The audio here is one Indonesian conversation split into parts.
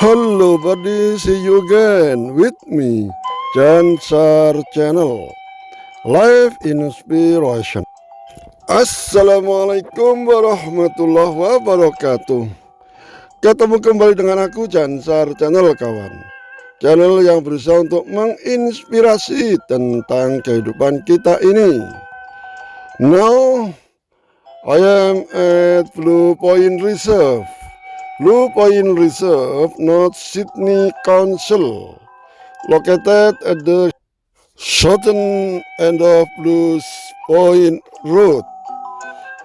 Hello buddy, see you again with me, Jansar Channel, Live Inspiration. Assalamualaikum warahmatullahi wabarakatuh. Ketemu kembali dengan aku, Jansar Channel kawan. Channel yang berusaha untuk menginspirasi tentang kehidupan kita ini. Now, I am at Blue Point Reserve. Blue Point Reserve, North Sydney Council, located at the southern end of Blue Point Road,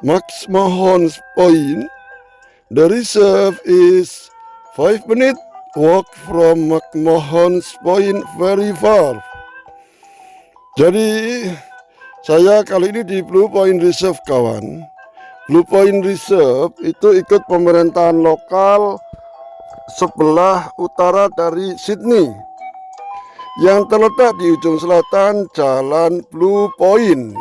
McMahon Point. The reserve is 5-minute walk from McMahon Point, very far. Jadi saya kali ini di Blue Point Reserve kawan. Blue Point Reserve itu ikut pemerintahan lokal sebelah utara dari Sydney yang terletak di ujung selatan Jalan Blue Point.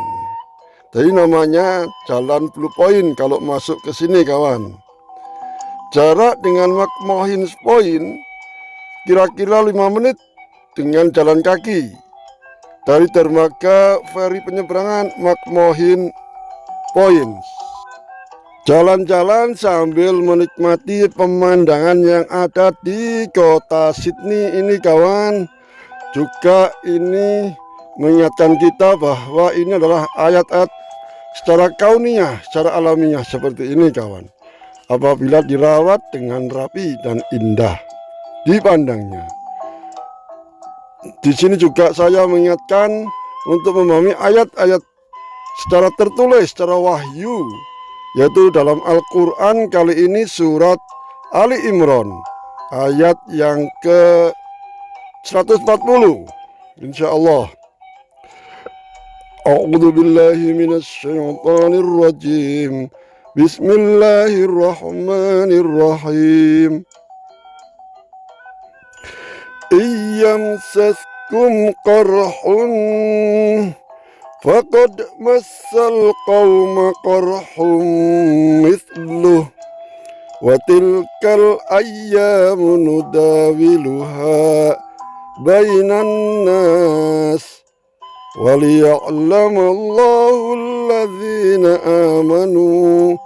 Jadi namanya Jalan Blue Point kalau masuk ke sini kawan. Jarak dengan McMahon Point kira-kira 5 menit dengan jalan kaki dari dermaga feri penyeberangan McMahon Point. Jalan-jalan sambil menikmati pemandangan yang ada di kota Sydney ini kawan. Juga ini mengingatkan kita bahwa ini adalah ayat-ayat secara kauniyah, secara alamiah seperti ini kawan. Apabila dirawat dengan rapi dan indah dipandangnya. Di sini juga saya mengingatkan untuk memahami ayat-ayat secara tertulis, secara wahyu, yaitu dalam Al-Quran kali ini surat Ali Imran ayat yang ke 140 insyaallah. A'udzu billahi minasyaitonir rajim. Bismillahirrahmanirrahim. Iyamsaskum qarhun faqad massal qawma qarhum mithluh wa tilkal ayyamu nudawiluha bainan nas waliya'lamallahu alladhina amanu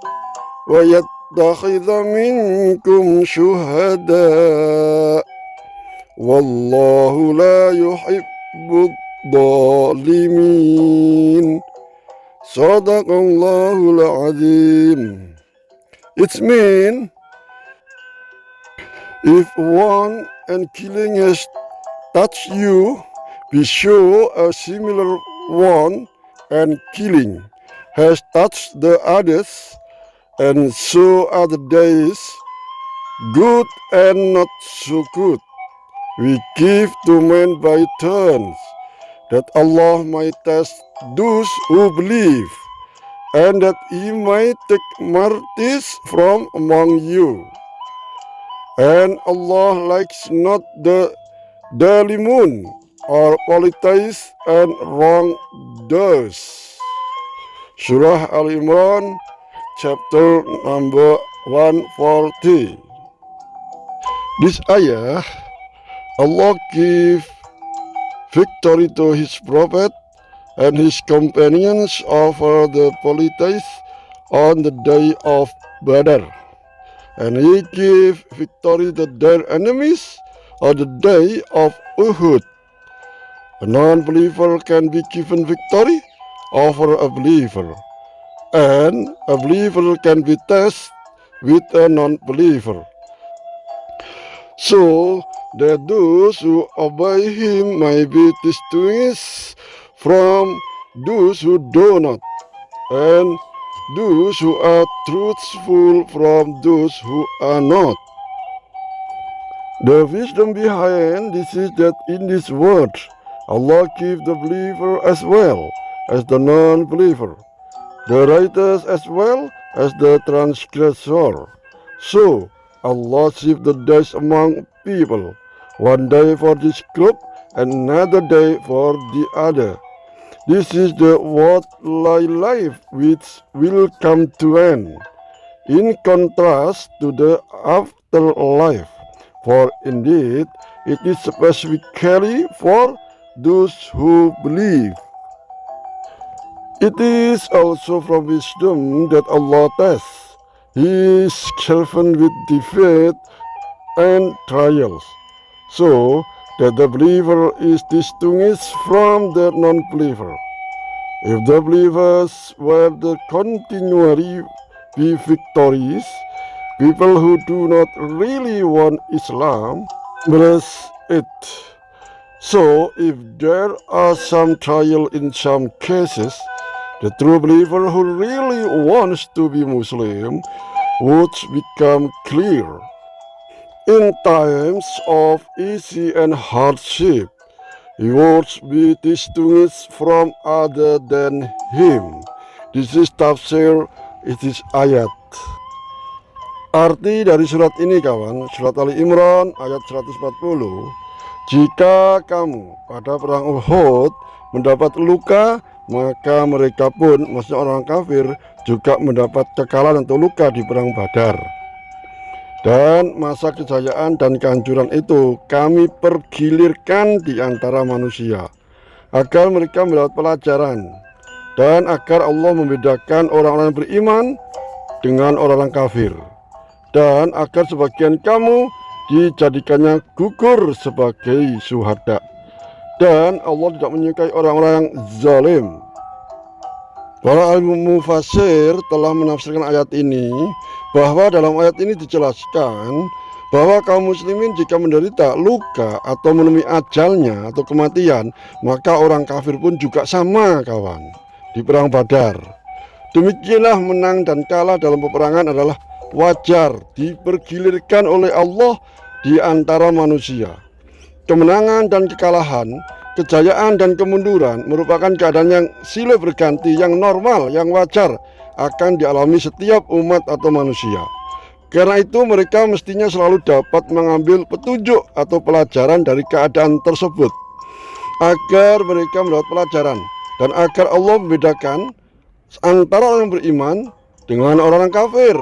wa yattakhidha minkum syuhada wallahu la yuhibbud Zalimin. Sadaqallahul azim. It means if one and killing has touched you, be sure a similar one and killing has touched the others, and so are the days, good and not so good. We give to men by turns, that Allah might test those who believe, and that He might take martyrs from among you. And Allah likes not the dhalimun, or polytheists and wrongdoers. Surah Al-Imran, chapter number 140. This ayah, Allah give victory to His prophet and His companions over the polytheists on the day of Badr, and He gave victory to their enemies on the day of Uhud. A non-believer can be given victory over a believer, and a believer can be tested with a non-believer, so that those who obey Him may be distinguished from those who do not, and those who are truthful from those who are not. The wisdom behind this is that in this word, Allah gives the believer as well as the non-believer, the righteous as well as the transgressor. So Allah shifts the days among people, one day for this group and another day for the other. This is the worldly life which will come to end, in contrast to the afterlife, for indeed it is specifically for those who believe. It is also from wisdom that Allah tests His servant with defeat and trials, so that the believer is distinguished from the non-believer. If the believers were to continually be victorious, people who do not really want Islam embrace it. So, if there are some trial in some cases, the true believer who really wants to be Muslim would become clear. In times of easy and hardship, he would be distinguished from other than him. This is tafsir, it is ayat. Arti dari surat ini kawan, surat Ali Imran ayat 140. Jika kamu pada perang Uhud mendapat luka, maka mereka pun, maksudnya orang kafir, juga mendapat kekalahan atau luka di perang Badar. Dan masa kejayaan dan kehancuran itu kami pergilirkan di antara manusia, agar mereka mendapat pelajaran, dan agar Allah membedakan orang-orang beriman dengan orang-orang kafir, dan agar sebagian kamu dijadikannya gugur sebagai syuhada, dan Allah tidak menyukai orang-orang yang zalim. Para ilmu mufassir telah menafsirkan ayat ini bahwa dalam ayat ini dijelaskan bahwa kaum muslimin jika menderita luka atau menemui ajalnya atau kematian, maka orang kafir pun juga sama kawan di perang Badar. Demikianlah menang dan kalah dalam peperangan adalah wajar, dipergilirkan oleh Allah di antara manusia. Kemenangan dan kekalahan, kejayaan dan kemunduran merupakan keadaan yang silih berganti, yang normal, yang wajar akan dialami setiap umat atau manusia. Karena itu mereka mestinya selalu dapat mengambil petunjuk atau pelajaran dari keadaan tersebut, agar mereka mendapat pelajaran dan agar Allah membedakan antara orang yang beriman dengan orang kafir,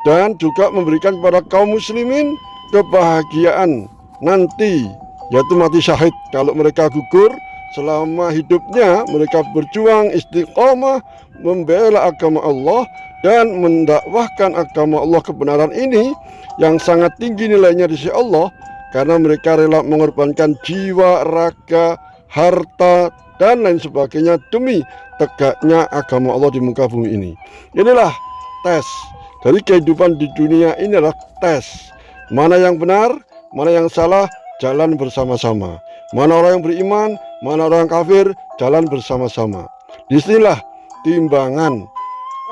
dan juga memberikan kepada kaum muslimin kebahagiaan nanti, yaitu mati syahid. Kalau mereka gugur, selama hidupnya mereka berjuang istiqomah membela agama Allah dan mendakwahkan agama Allah, kebenaran ini yang sangat tinggi nilainya di sisi Allah, karena mereka rela mengorbankan jiwa, raga, harta dan lain sebagainya demi tegaknya agama Allah di muka bumi ini. Inilah tes dari kehidupan di dunia, ini adalah tes mana yang benar, mana yang salah, jalan bersama-sama. Mana orang yang beriman, mana orang kafir, jalan bersama-sama. Disinilah timbangan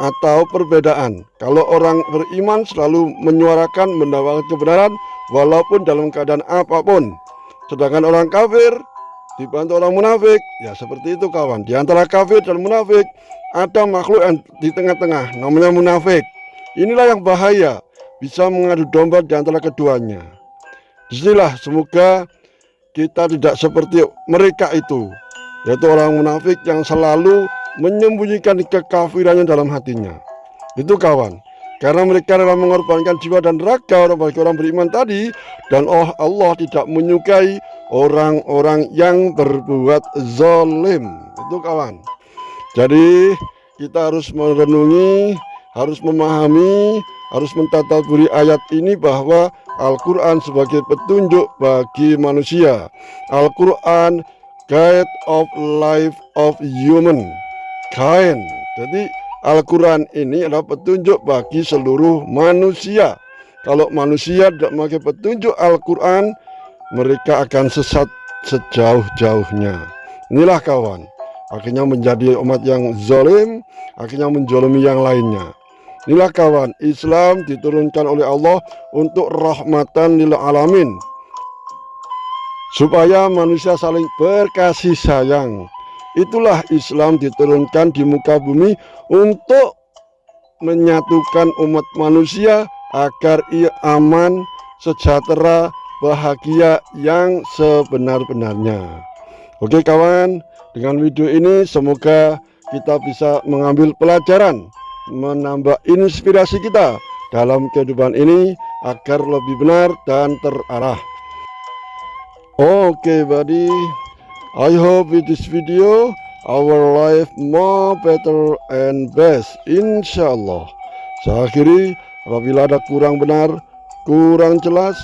atau perbedaan. Kalau orang beriman selalu menyuarakan, mendakwakan kebenaran walaupun dalam keadaan apapun. Sedangkan orang kafir dibantu orang munafik, ya seperti itu kawan. Di antara kafir dan munafik ada makhluk yang di tengah-tengah, namanya munafik. Inilah yang bahaya, bisa mengadu domba di antara keduanya. Disinilah semoga kita tidak seperti mereka itu, yaitu orang munafik yang selalu menyembunyikan kekafirannya dalam hatinya. Itu kawan, karena mereka rela mengorbankan jiwa dan raga bagi orang beriman tadi, dan Allah tidak menyukai orang-orang yang berbuat zalim. Itu kawan. Jadi kita harus merenungi, harus memahami, harus mentadaburi ayat ini bahwa Al-Quran sebagai petunjuk bagi manusia. Al-Quran guide of life of human kind. Jadi Al-Quran ini adalah petunjuk bagi seluruh manusia. Kalau manusia tidak memakai petunjuk Al-Quran, mereka akan sesat sejauh-jauhnya. Inilah kawan, akhirnya menjadi umat yang zalim, akhirnya menzalimi yang lainnya. Inilah kawan, Islam diturunkan oleh Allah untuk rahmatan lil alamin, supaya manusia saling berkasih sayang. Itulah Islam diturunkan di muka bumi untuk menyatukan umat manusia agar ia aman, sejahtera, bahagia yang sebenar-benarnya. Oke kawan, dengan video ini semoga kita bisa mengambil pelajaran, menambah inspirasi kita dalam kehidupan ini, agar lebih benar dan terarah. Okay, buddy. I hope with this video our life more better and best, insyaallah. Saya akhiri, apabila ada kurang benar, kurang jelas,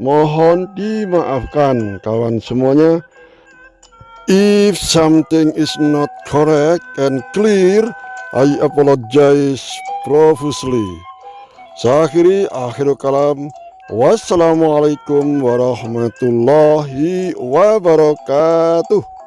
mohon dimaafkan kawan semuanya. If something is not correct and clear, I apologize profusely. Saya akhiri, akhirul kalam. Wassalamualaikum warahmatullahi wabarakatuh.